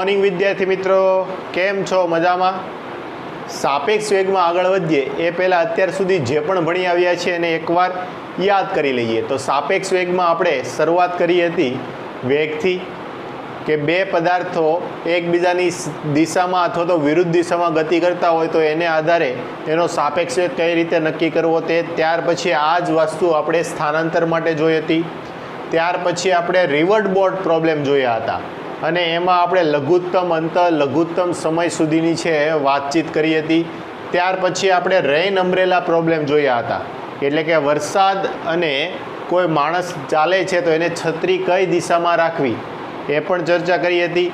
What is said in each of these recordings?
Morning વિદ્યાર્થી મિત્રો, કેમ છો? મજામાં? સાપેક્ષ વેગમાં આગળ વધીએ એ પહેલાં અત્યાર સુધી જે પણ ભણી આવ્યા છે એને એકવાર યાદ કરી લઈએ. તો સાપેક્ષ વેગમાં આપણે શરૂઆત કરી હતી વેગથી કે બે પદાર્થો એકબીજાની દિશામાં અથવા તો વિરુદ્ધ દિશામાં ગતિ કરતા હોય તો એને આધારે એનો સાપેક્ષ વેગ કઈ રીતે નક્કી કરવો તે. ત્યાર પછી આ જ વસ્તુ આપણે સ્થાનાંતર માટે જોઈ હતી. ત્યાર પછી આપણે રિવર્ટ બોર્ડ પ્રોબ્લેમ જોયા હતા અને એમાં આપણે લઘુત્તમ અંતર લઘુત્તમ સમય સુધીની છે વાતચીત કરી હતી. ત્યાર પછી આપણે રેઇન અમ્બ્રેલા પ્રોબ્લેમ જોયા હતા, એટલે કે વરસાદ અને કોઈ માણસ ચાલે છે તો એને છત્રી કઈ દિશામાં રાખવી એ પણ ચર્ચા કરી હતી.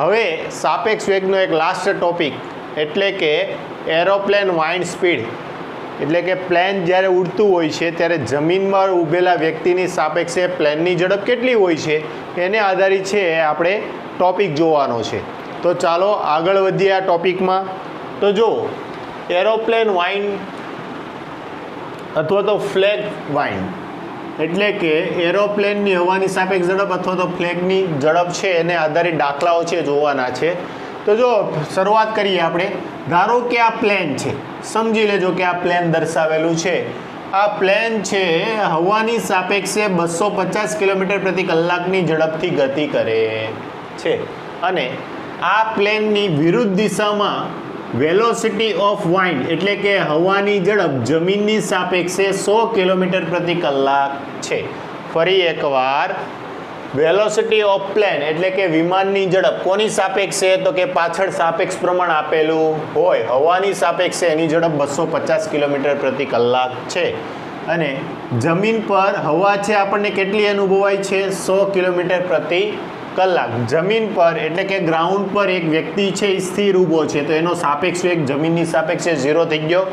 હવે સાપેક્ષ વેગનો એક લાસ્ટ ટોપિક એટલે કે એરોપ્લેન વાઇન્ડ સ્પીડ, એટલે કે પ્લેન જ્યારે ઉડતું હોય છે ત્યારે જમીનમાં ઊભેલા વ્યક્તિની સાપેક્ષે પ્લેનની ઝડપ કેટલી હોય છે એને આધારિત છે આપણે ટોપિક જોવાનો છે. તો ચાલો આગળ વધીએ આ ટોપિકમાં. તો જો એરોપ્લેન વાઇન્ડ અથવા તો ફ્લેગ વાઇન્ડ એટલે કે એરોપ્લેનની હવાની સાપેક્ષ ઝડપ અથવા તો ફ્લેગની ઝડપ છે એને આધારિત દાખલાઓ છે જોવાના છે. તો જો શરૂઆત કરીએ આપણે. ધારો કે આ પ્લેન છે, સમજી લેજો કે આ પ્લેન દર્શાવેલું છે. આ પ્લેન છે હવાની સાપેક્ષે 250 કિલોમીટર પ્રતિ કલાકની ઝડપથી ગતિ કરે છે અને આ પ્લેનની વિરુદ્ધ દિશામાં વેલોસિટી ઓફ વાઇન્ડ એટલે કે હવાની ઝડપ જમીનની સાપેક્ષે 100 કિલોમીટર પ્રતિ કલાક છે. ફરી એકવાર, વેલોસિટી ઓફ પ્લેન એટલે કે વિમાનની ઝડપ કોની સાપેક્ષે? તો કે પાછળ સાપેક્ષ પ્રમાણ આપેલું હોય, હવાની સાપેક્ષે એની ઝડપ 250 કિલોમીટર પ્રતિ કલાક છે અને જમીન પર હવા છે આપણને કેટલી અનુભવાય છે? 100 કિલોમીટર પ્રતિ કલાક. જમીન પર એટલે કે ગ્રાઉન્ડ પર એક વ્યક્તિ છે એ સ્થિર ઊભો છે તો એનો સાપેક્ષ વેગ જમીનની સાપેક્ષે 0 થઈ ગયો.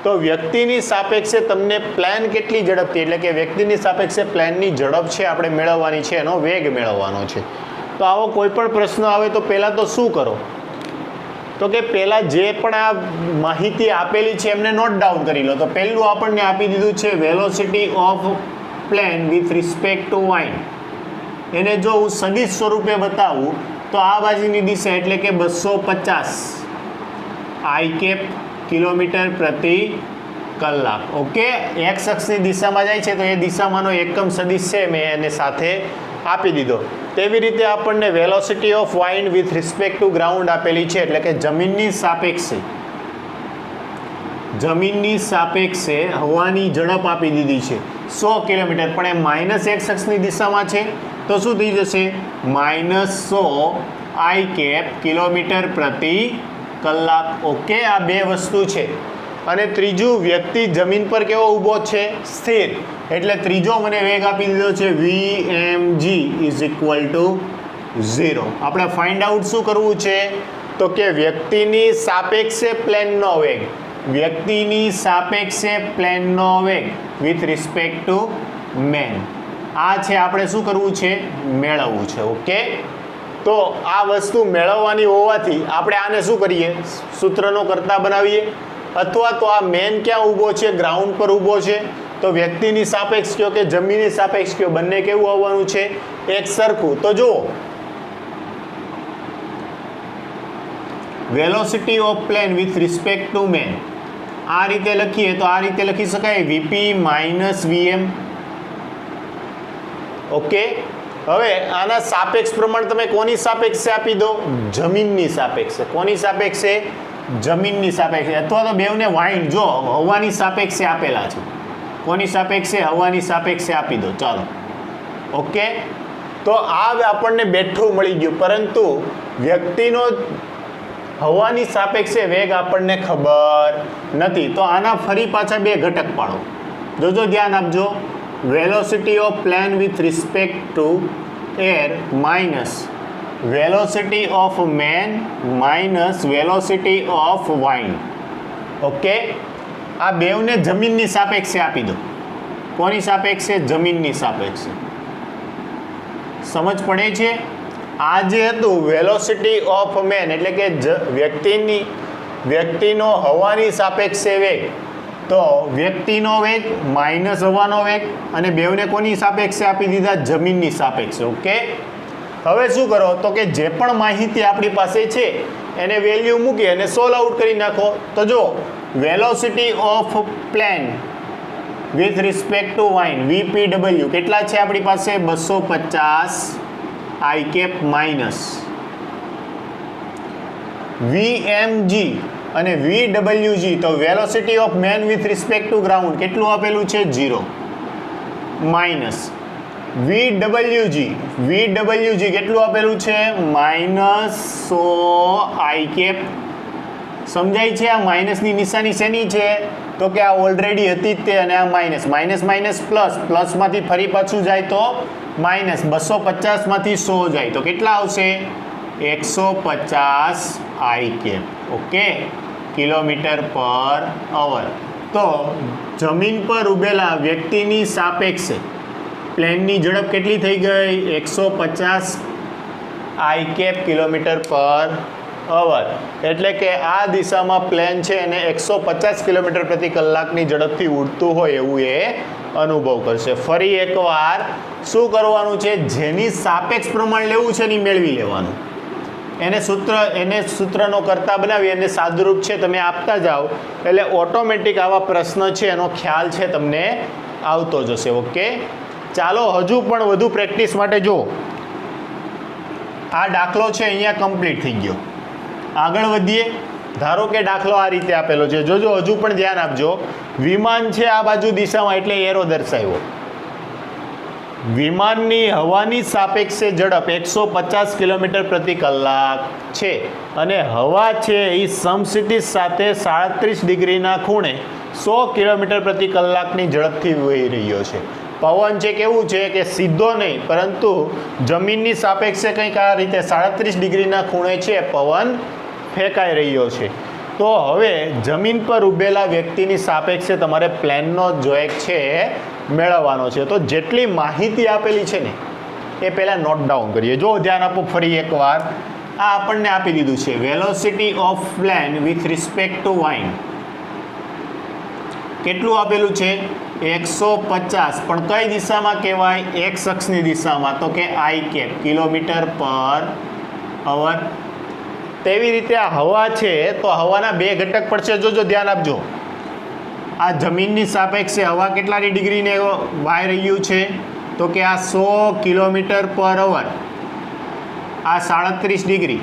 તો વ્યક્તિની સાપેક્ષે તમને પ્લેન કેટલી ઝડપથી એટલે કે વ્યક્તિની સાપેક્ષે પ્લેનની ઝડપ છે આપણે મેળવવાની છે, એનો વેગ મેળવવાનો છે. તો આવો કોઈ પણ પ્રશ્ન આવે તો પહેલાં તો શું કરો? તો કે પહેલાં જે પણ આ માહિતી આપેલી છે એમને નોટ ડાઉન કરી લો. તો પહેલું આપણને આપી દીધું છે velocity of plane with respect two wind. એને જો હું સદિશ સ્વરૂપે બતાવું તો આ બાજુની દિશા એટલે કે 250 આઈ કેપ કિલોમીટર પ્રતિ કલાક. ઓકે, એક્સ અક્ષની દિશામાં જાય છે તો એ દિશામાંનો એકમ સદિશ છે મેં એને સાથે આપી દીધો. તેવી રીતે આપણને velocity of wind with respect to ground આપેલી છે એટલે કે જમીનની સાપેક્ષે હવાની ઝડપ આપી દીધી છે 100 કિલોમીટર, પણ એ માઇનસ એક્સ અક્ષની દિશામાં છે તો શું થઈ જશે? -100 આઈ કેપ કિલોમીટર પ્રતિ કલાક. ઓકે, આ બે વસ્તુ છે. અને ત્રીજું, વ્યક્તિ જમીન પર કેવો ઊભો છે? સ્થિર. એટલે ત્રીજો મને વેગ આપી દીધો છે vmg ઇઝ ઇક્વલ ટુ 0. આપણે ફાઇન્ડ આઉટ શું કરવું છે? તો કે વ્યક્તિની સાપેક્ષે પ્લેનનો વેગ, વિથ રિસ્પેક્ટ ટુ મેન. આ છે આપણે શું કરવું છે? મેળવવું છે. ઓકે, તો આ વસ્તુ મેળવવાની હોવાથી આપણે આને શું કરીએ? સૂત્રનો કર્તા બનાવીએ. અથવા તો આ મેન ક્યાં ઊભો છે? ગ્રાઉન્ડ પર ઊભો છે તો વ્યક્તિની સાપેક્ષ કયો કે જમીનની સાપેક્ષ કયો, બંને કેવું આવવાનું છે? એક સરખું. તો જુઓ, velocity of plane with respect to man આ રીતે લખીએ તો આ રીતે લખી શકાય વીપી માઇનસ વીએમ. ઓકે, હવે આના સાપેક્ષ પ્રમાણ તમે કોની સાપેક્ષે આપી દો? જમીનની સાપેક્ષે. કોની સાપેક્ષે? જમીનની સાપેક્ષે. અથવા તો બેવને વાઇન્ડ જો હવાની સાપેક્ષે આપેલા છે, કોની સાપેક્ષે? હવાની સાપેક્ષે આપી દો. ચાલો, ઓકે. તો આ આપણને બેઠું મળી ગયું, પરંતુ વ્યક્તિનો હવાની સાપેક્ષે વેગ આપણને ખબર નથી. તો આના ફરી પાછા બે ઘટક પાડો. જોજો, ધ્યાન આપજો. Velocity of plane with respect to air minus velocity of man minus velocity of wind. Okay, આ બેવને જમીનની સાપેક્ષે આપી દો. કોની સાપેક્ષે? જમીનની સાપેક્ષે. સમજ પડે છે? આ જે હતું વેલોસિટી ઓફ મેન એટલે કે વ્યક્તિનો હવાની સાપેક્ષે વેગ, તો વ્યક્તિનો વેગ માઇનસ હવાનો વેગ અને બેવને કોની સાપેક્ષે આપી દીધા? જમીનની સાપેક્ષે. ઓકે, હવે શું કરો તો કે જે પણ માહિતી આપણી પાસે છે એને વેલ્યુ મૂકી અને સોલ્વ આઉટ કરી નાખો. તો જો velocity of plane with respect to wine VPW કેટલા છે આપણી પાસે 250 I કેપ માઇનસ VMG અને VWG. તો velocity of main with respect to ground કેટલું આપેલું છે 0 માઇનસ VWG કેટલું આપેલું છે -100 I કેપ. સમજાય છે? આ માઇનસની નિશાની શેની છે તો કે આ ઓલરેડી હતી જ તે અને આ માઇનસ માઇનસ માઇનસ પ્લસ પ્લસમાંથી ફરી પાછું જાય તો માઇનસ 250માંથી 100 જાય તો કેટલા આવશે 150 I કેપ. ઓકે, કિલોમીટર પર અવર. તો જમીન પર ઉભેલા વ્યક્તિની સાપેક્ષે પ્લેનની ઝડપ કેટલી થઈ ગઈ 150 I કેપ કિલોમીટર પર અવર. એટલે કે આ દિશામાં પ્લેન છે અને 150 કિલોમીટર પ્રતિ કલાકની ઝડપથી ઉડતું હોય એવું એ અનુભવ કરશે. ફરી એકવાર શું કરવાનું છે, જેની સાપેક્ષ પ્રમાણ લેવું છે એની મેળવી લેવાનું. એને સૂત્રનો કરતા બનાવી અને સાદુરૂપ છે તમે આપતા જાઓ એટલે ઓટોમેટિક આવા પ્રશ્ન છે એનો ખ્યાલ છે તમને આવતો જશે. ઓકે, ચાલો હજુ પણ વધુ પ્રેક્ટિસ માટે જો આ દાખલો છે અહીંયા કમ્પ્લીટ થઈ ગયો. આગળ વધીએ. ધારો કે દાખલો આ રીતે આપેલો છે, જોજો હજુ પણ ધ્યાન આપજો. વિમાન છે આ બાજુ દિશામાં એટલે એરો દર્શાવ્યો. વિમાનની હવાની સાપેક્ષે ઝડપ 150 કિલોમીટર પ્રતિ કલાક છે અને હવા છે એ સમક્ષિતિજ સાથે 37 ડિગ્રીના ખૂણે 100 કિલોમીટર પ્રતિ કલાકની ઝડપથી વહી રહ્યો છે. પવન છે કેવું છે કે સીધો નહીં પરંતુ જમીનની સાપેક્ષે કંઈક આ રીતે 37 ડિગ્રીના ખૂણે છે પવન ફેંકાઈ રહ્યો છે. તો હવે જમીન પર ઊભેલા વ્યક્તિની સાપેક્ષે તમારે પ્લેનનો જોએક છે મેળવવાનો છે. તો જેટલી માહિતી આપેલી છે ને એ પહેલાં નોટ ડાઉન કરીએ. જો ધ્યાન આપો ફરી એકવાર. આ આપણને આપી દીધું છે velocity of plane with respect to wine કેટલું આપેલું છે 150, પણ કઈ દિશામાં કહેવાય એક્સ અક્ષની દિશામાં તો કે I કેપ કિલોમીટર પર અવર. તેવી રીતે આ હવા છે તો હવાના બે ઘટક પડશે. જોજો ધ્યાન આપજો. આ જમીનની સાપેક્ષે હવા કેટલાની ડિગ્રીને વાઈ રહ્યું છે તો કે આ 100 કિલોમીટર પર અવર, આ 37 ડિગ્રી.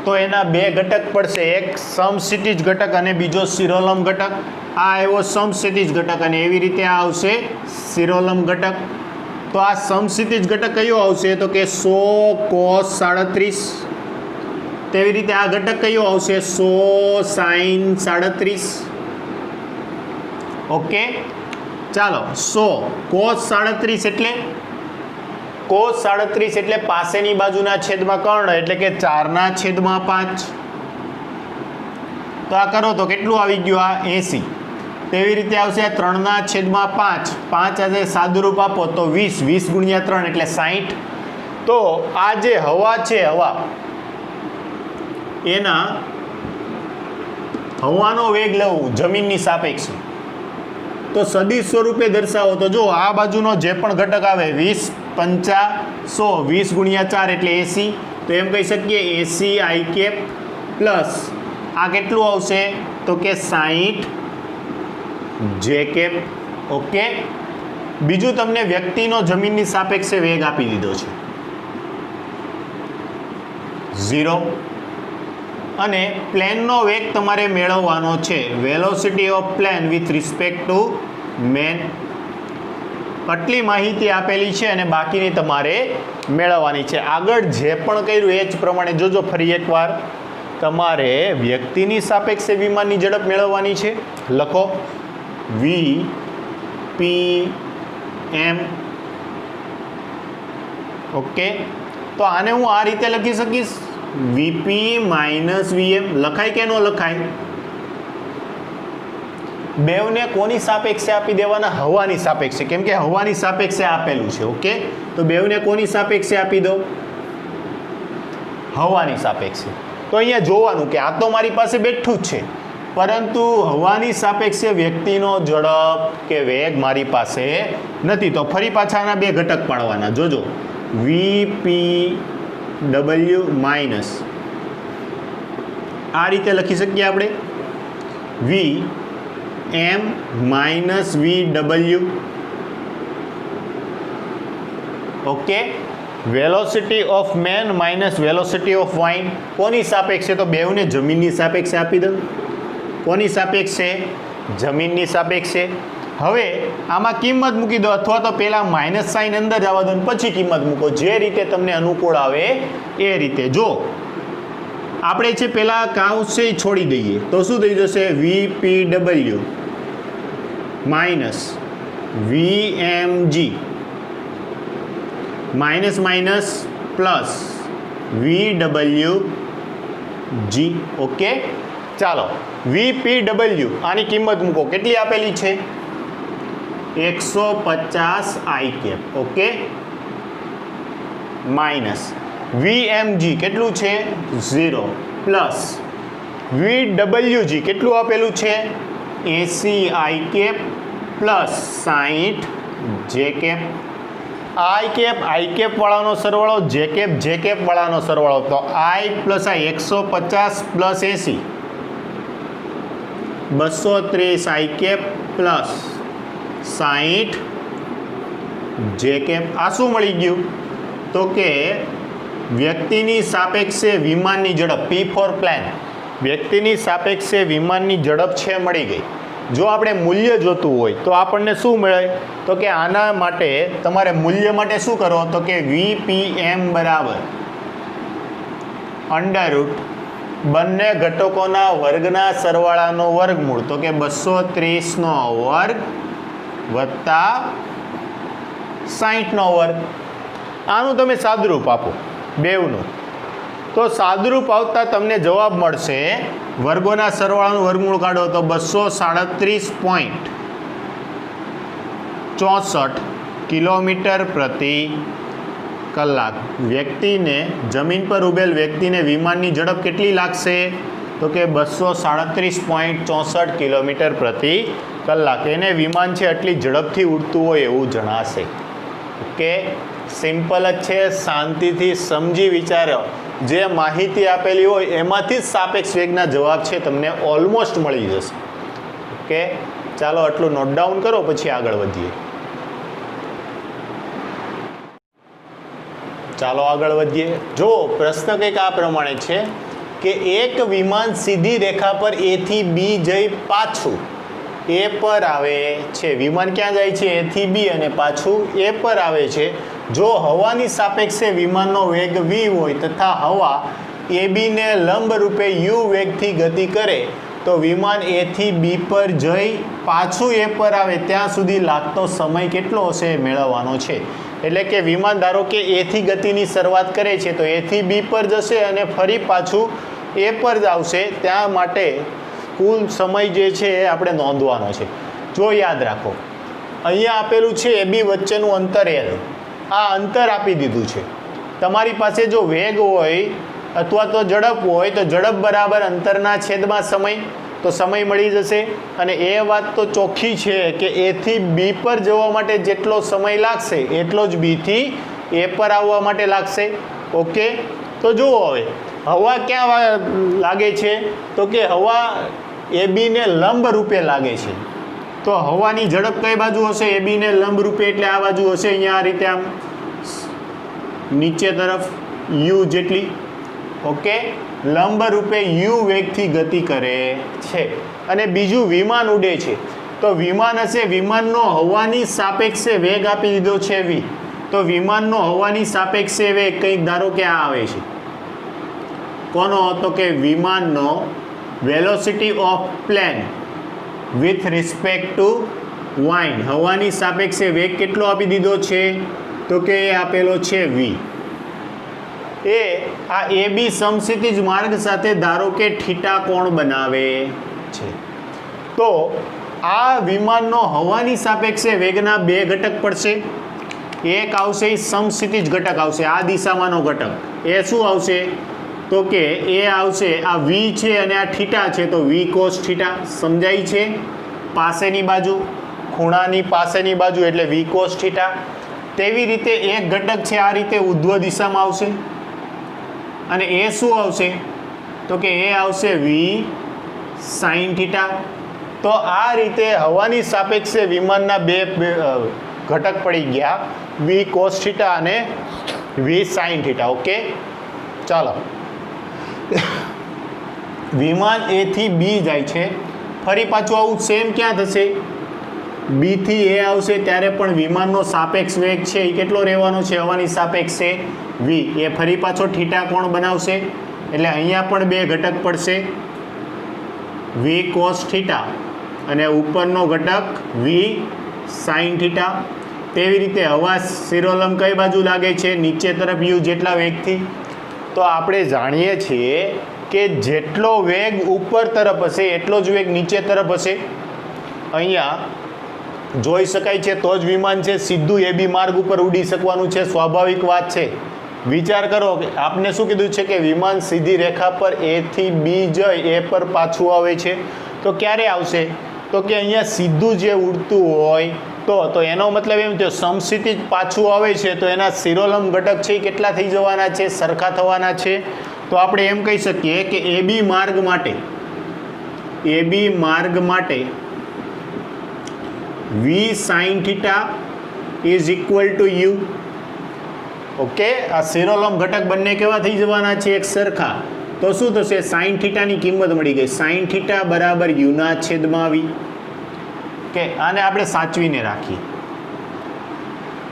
તો એના બે ઘટક પડશે, એક સમક્ષિતિજ ઘટક અને બીજો શિરોલંબ ઘટક. આ આવ્યો સમક્ષિતિજ ઘટક અને એવી રીતે આ આવશે શિરોલંબ ઘટક. તો આ સમક્ષિતિજ ઘટક કયો આવશે તો કે 100 cos 37. તેવી રીતે આ ઘટક કયો આવશે 100 sin 37. ઓકે, ચાલો 100 cos 37 એટલે cos 37 એટલે પાસેની બાજુના છેદમાં કર્ણ એટલે કે 4/5. તો આ કરો તો કેટલું આવી ગયું આ 80. તેવી રીતે આવશે 3/5. 5 આજે સાદુરૂપ આપો તો 20. 20 × 3 એટલે 60. તો આ જે હવા છે હવા એના હવાનો વેગ લેવું જમીનની સાપેક્ષે તો સદિશ સ્વરૂપે દર્શાવો. તો જો આ બાજુનો જે પણ ઘટક આવે 20 × 5 100. 20 × 4 એટલે 80. તો એમ કહી શકીએ 80 I કેપ પ્લસ આ કેટલું આવશે તો કે 60 J કેપ. ઓકે, બીજું તમને વ્યક્તિનો જમીનની સાપેક્ષે વેગ આપી દીધો છે 0 અને પ્લેનનો વેગ તમારે મેળવવાનો છે velocity of plane with respect to man. આટલી માહિતી આપેલી છે અને બાકીની તમારે મેળવવાની છે. આગળ જે પણ કર્યું એ જ પ્રમાણે જોજો. ફરી એકવાર તમારે વ્યક્તિની સાપેક્ષે વિમાનની ઝડપ મેળવવાની છે. લખો VPM. ઓકે, તો આને હું આ રીતે લખી શકીશ VP - VM. લખાય કે ન લખાય? બેવને કોની સાપેક્ષે આપી દેવાના? હવાની સાપેક્ષે, કેમ કે હવાની સાપેક્ષે આપેલું છે. ઓકે, તો બેવને કોની સાપેક્ષે આપી દો? હવાની સાપેક્ષે. તો અહીંયા જોવાનું કે આ તો મારી પાસે બેઠું જ છે પરંતુ હવાની સાપેક્ષે વ્યક્તિનો ઝડપ કે વેગ મારી પાસે નથી. તો ફરી પાછા આના બે ઘટક પાડવાના. જોજો VPW માઇનસ આ રીતે લખી શકીએ આપણે VM minus VW. Okay, velocity of man minus velocity of wind કોની સાપેક્ષે? તો બેઉને જમીનની સાપેક્ષે આપી દઉં. કોની સાપેક્ષે? જમીનની સાપેક્ષે. હવે આમાં કિંમત મૂકી દો, અથવા તો પહેલાં માઇનસ સાઇન અંદર જ આવવા દો ને પછી કિંમત મૂકો, જે રીતે તમને અનુકૂળ આવે એ રીતે. જો આપણે છે પહેલાં કાઉન્સ છે એ છોડી દઈએ તો શું થઈ જશે? VPW minus VMG minus minus plus VWG. Okay, ચાલો VPW આની કિંમત મૂકો. કેટલી આપેલી છે? 150 I cap. Okay, minus VMG કેટલું છે? 0 પ્લસ VWG કેટલું આપેલું છે? 80 I cap plus 60 J cap. I cap વાળાનો સરવાળો, J cap વાળાનો સરવાળો. તો I plus I 150 plus 80 230 I cap plus 60 J cap. આ શું મળી ગયું? તો કે વ્યક્તિની સાપેક્ષે વિમાનની ઝડપ, P ફોર પ્લેન, વ્યક્તિની સાપેક્ષે વિમાનની ઝડપ છે મળી ગઈ. જો આપણે મૂલ્ય જોતું હોય તો આપણને શું મળે? તો કે આના માટે તમારે મૂલ્ય માટે શું કરો? તો કે VPM બરાબર અંડરરૂટ બંને ઘટકોના વર્ગના સરવાળાનો વર્ગમૂળ. તો કે 230નો વર્ગ વત્તા 60નો વર્ગ. આનું તમે સાદુરૂપ આપો બેવનું, તો સાદુરૂપ આવતા તમને જવાબ મળશે, વર્ગોના સરવાળાનું વર્ગમૂળ કાઢો તો 237.64 કિલોમીટર પ્રતિ કલાક. વ્યક્તિને, જમીન પર ઉભેલ વ્યક્તિને વિમાનની ઝડપ કેટલી લાગશે? તો કે 237.64 કિલોમીટર પ્રતિ કલાક. એને વિમાન છે એટલી ઝડપથી ઉડતું હોય એવું જણાશે. ઓકે, સિમ્પલ જ છે, શાંતિથી સમજી વિચારો. જે માહિતી આપેલી હોય એમાંથી જ સાપેક્ષ વેગના જવાબ છે તમને ઓલમોસ્ટ મળી જશે. ઓકે, ચાલો આટલું નોટ ડાઉન કરો, પછી આગળ વધીએ. ચાલો આગળ વધીએ. જો પ્રશ્ન કંઈક આ પ્રમાણે છે કે એક વિમાન સીધી રેખા પર A થી B જઈ પાછું A પર આવે છે. વિમાન ક્યાં જાય છે? A થી B અને પાછું A પર આવે છે. જો હવાની સાપેક્ષે વિમાનનો વેગ v હોય તથા હવા AB ને લંબ રૂપે u વેગથી ગતિ કરે તો વિમાન A થી B પર જઈ પાછું A પર આવે ત્યાં સુધી લાગતો સમય કેટલો હશે મેળવવાનો છે. એટલે કે વિમાન ધારો કે A થી ગતિની શરૂઆત કરે છે તો A થી B પર જશે અને ફરી પાછું A પર જ આવશે. ત્યાં માટે કુલ સમય જે છે એ આપણે નોંધવાનો છે. જો યાદ રાખો, અહીંયા આપેલું છે AB વચ્ચેનું અંતર L. આ અંતર આપી દીધું છે. તમારી પાસે જો વેગ હોય અથવા તો ઝડપ હોય તો ઝડપ બરાબર અંતરના છેદમાં સમય, તો સમય મળી જશે. અને એ વાત તો ચોખ્ખી છે કે A થી B પર જવા માટે જેટલો સમય લાગશે એટલો જ B થી A પર આવવા માટે લાગશે. ઓકે, તો જુઓ હવે હવા ક્યાં લાગે છે? તો કે હવા AB ને લંબ રૂપે લાગે છે. તો હવાની ઝડપ કઈ બાજુ હશે? AB ને લંબ રૂપે એટલે આ બાજુ હશે. અહીંયા આ રીતે આમ નીચે તરફ U જેટલી. ઓકે, લંબ રૂપે U વેગથી ગતિ કરે છે. અને બીજું વિમાન ઉડે છે તો વિમાન હશે, વિમાનનો હવાની સાપેક્ષે વેગ આપી દીધો છે V. તો વિમાનનો હવાની સાપેક્ષે વેગ કંઈક ધારો કે આ આવે છે. કોનો? તો કે વિમાનનો velocity of plane with respect to wind. હવાની સાપેક્ષે વેગ કેટલો આપી દીધો છે? તો કે એ આપેલો છે V. એ આ AB સમક્ષિતિજ માર્ગ સાથે ધારો કે થીટા કોણ બનાવે છે. તો આ વિમાનનો હવાની સાપેક્ષે વેગના બે ઘટક પડશે. એક આવશે એ સમક્ષિતિજ ઘટક આવશે, આ દિશામાંનો ઘટક. એ શું આવશે? તો કે એ આવશે આ V છે અને આ થીટા છે તો V cos થીટા. સમજાય છે? પાસેની બાજુ, ખૂણાની પાસેની બાજુ એટલે V cos થીટા. તેવી રીતે એક ઘટક છે આ રીતે ઉધ્વ દિશામાં આવશે અને એ શું આવશે તો કે એ આવશે વી સાઇન થીટા. તો આ રીતે હવાની સાપેક્ષે વિમાનના બે ઘટક પડી ગયા, વી કોસ થીટા અને વી સાઇન થીટા. ઓકે, ચાલો. વિમાન એ થી બી જાય છે, ફરી પાછું આવું સેમ ક્યાં થશે, બી થી એ આવશે ત્યારે પણ વિમાનનો સાપેક્ષ વેગ છે એ કેટલો રહેવાનો છે હવાની સાપેક્ષે વી. એ ફરી પાછો થીટા કોણ બનાવશે એટલે અહીંયા પણ બે ઘટક પડશે, વી કોસ થીટા અને ઉપરનો ઘટક વી સાઇન થીટા. તેવી રીતે હવા શિરોલંબ કઈ બાજુ લાગે છે, નીચે તરફ યુ જેટલા વેગથી. તો આપણે જાણીએ છીએ કે જેટલો વેગ ઉપર તરફ હશે એટલો જ વેગ નીચે તરફ હશે. અહીંયા જોઈ શકાય છે તો જ વિમાન છે સીધું એ બી માર્ગ ઉપર ઉડી શકવાનું છે, સ્વાભાવિક વાત છે. વિચાર કરો કે આપને શું કીધું છે કે વિમાન સીધી રેખા પર એ થી બી જઈ એ પર પાછું આવે છે. તો ક્યારે આવશે તો કે અહીંયા સીધું જે ઉડતું હોય તો એનો મતલબ એમ થયો સમસ્થિતિ પાછું આવે છે તો એના શિરોલંબ ઘટક છે એ કેટલા થઈ જવાના છે, સરખા થવાના છે. તો આપણે એમ કહી શકીએ કે એ બી માર્ગ માટે V sine theta is equal to U. Okay, આ શિરોલંબ ઘટક બંને કેવા થઈ જવાના છે, એક સરખા. તો શું થશે, સાઇન થીટાની કિંમત મળી ગઈ, સાઇન થીટા બરાબર યુના છેદમાં વી. કે આને આપણે સાચવીને રાખીએ.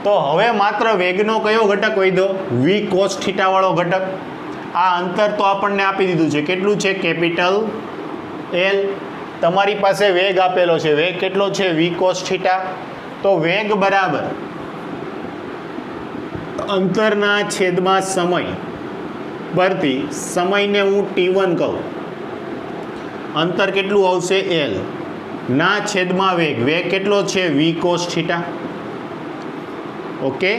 તો હવે માત્ર વેગનો કયો ઘટક વધ્યો, વી કોસ થીટા વાળો ઘટક. આ અંતર તો આપણને આપી દીધું છે, કેટલું છે, કેપિટલ એલ. તમારી પાસે વેગ આપેલો છે, વેગ કેટલો છે, વી કોસ થીટા. તો વેગ બરાબર અંતરના છેદમાં સમય પરથી સમયને હું T1 કહું, અંતર કેટલું આવશે એલ ના છેદમાં વેગ, વેગ કેટલો છે વી કોસ થીટા. ઓકે,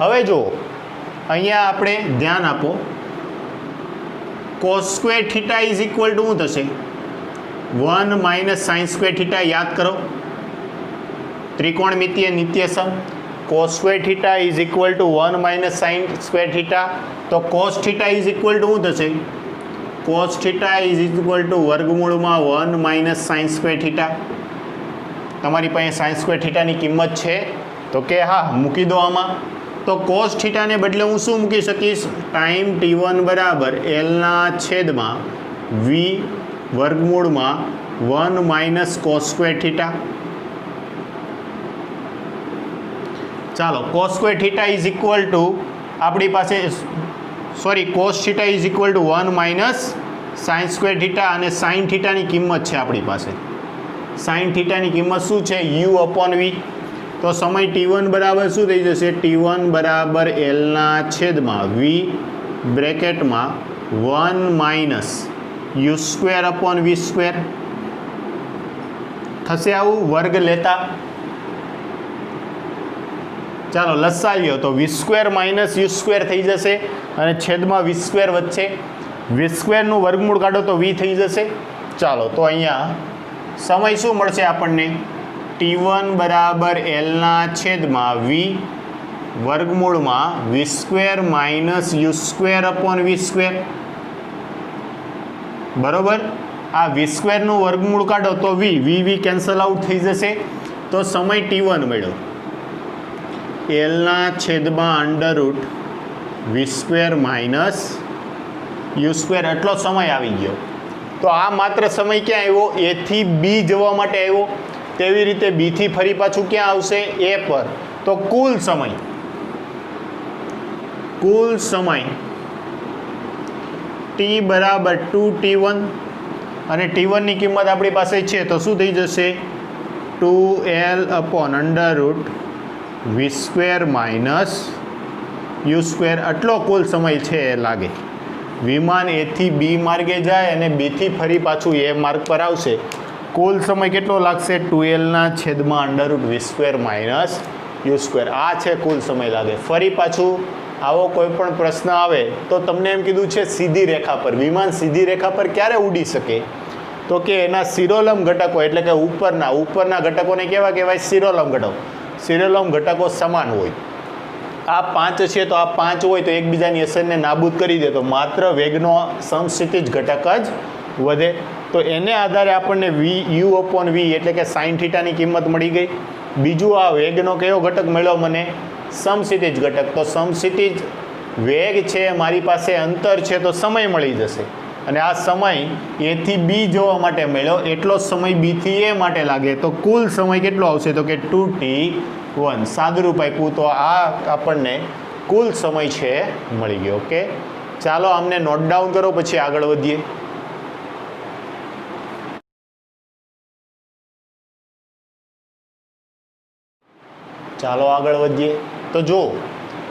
હવે જો અહીંયા આપણે ધ્યાન આપો, cos square theta is equal to શું થશે, 1 માઇનસ સાઇન સ્ક્વેર થીટા. યાદ કરો ત્રિકોણમિતીય નિત્યસમ, cos square theta is equal to 1 minus sine square theta. તો cos theta is equal to શું થશે, cos theta is equal to વર્ગમૂળમાં 1 માઇનસ સાઇન સ્ક્વેર થીટા. તમારી પાસે સાઇન સ્ક્વેર થીટાની કિંમત છે તો કે હા મૂકી દો આમાં. તો કોસ થીટાને બદલે હું શું મૂકી શકીશ, ટાઈમ T1 બરાબર એલના છેદમાં વી વર્ગમૂળમાં 1 માઇનસ કોસ સ્ક્વેર થીટા. ચાલો, cos square theta is equal two આપણી પાસે cos theta is equal to 1 minus sine square theta અને સાઇન થીટાની કિંમત છે આપણી પાસે. સાઇન થીટાની કિંમત શું છે, યુ અપોન વી. તો સમય T1 બરાબર શું થઈ જશે, T1 બરાબર એલના છેદમાં વી બ્રેકેટમાં 1 minus U square upon V square થશે. આવું વર્ગ લેતા ચાલો લસાવીઓ તો V square minus U square થઈ જશે અને છેદમાં વી સ્ક્વેર વચ્ચે વી સ્ક્વેરનું વર્ગમૂળ કાઢો તો વી થઈ જશે. ચાલો, તો અહીંયા સમય શું મળશે આપણને, T1 બરાબર એલના છેદમાં વી વર્ગમૂળમાં V square minus U square upon V square. બરોબર, આ વી સ્ક્વેરનું વર્ગમૂળ કાઢો તો વી કેન્સલ આઉટ થઈ જશે. તો સમય T1 મળ્યો એલના છેદમાં under root V square minus U square, એટલો સમય આવી ગયો. તો આ માત્ર સમય ક્યાં આવ્યો, એ થી બી જવા માટે આવ્યો. તેવી રીતે બી થી ફરી પાછું ક્યાં આવશે, એ પર. તો કુલ સમય ટી બરાબર 2T1 અને T1 ની કિંમત આપણી પાસે છે તો શું થઈ જશે, 2L upon under root V square minus U square. આટલો કુલ સમય છે એ લાગે. વિમાન એ થી બી માર્ગે જાય અને બીથી ફરી પાછું એ માર્ગ પર આવશે. કુલ સમય કેટલો લાગશે, 2Lના છેદમાં under root V square minus U square. આ છે કુલ સમય લાગે. ફરી પાછું આવો કોઈ પણ પ્રશ્ન આવે તો તમને એમ કીધું છે સીધી રેખા પર, વિમાન સીધી રેખા પર ક્યારે ઉડી શકે, તો કે એના શિરોલંબ ઘટકો એટલે કે ઉપરના ઘટકોને કેવા કહેવાય? શિરોલંબ ઘટકો. શિરોલંબ ઘટકો સમાન હોય. આ 5 છે તો આ 5 હોય તો એકબીજાની અસરને નાબૂદ કરી દે તો માત્ર વેગનો સમસ્થિતિજ ઘટક જ વધે. તો એને આધારે આપણને u/v એટલે કે sin θની કિંમત મળી ગઈ. બીજું આ વેગનો કયો ઘટક મળ્યો મને? સમસ્થિતિજ ઘટક. તો સમસ્થિતિજ વેગ છે, મારી પાસે અંતર છે તો સમય મળી જશે. અને આ સમય a થી b જવા માટે મળ્યો, એટલો સમય b થી a માટે લાગે તો કુલ સમય કેટલો આવશે? તો કે 2t1. સાદુરૂપ આપ્યું તો આ આપણને કુલ સમય છે મળી ગયો. ઓકે, ચાલો આમને નોટ ડાઉન કરો પછી આગળ વધીએ. ચાલો આગળ વધીએ. તો જો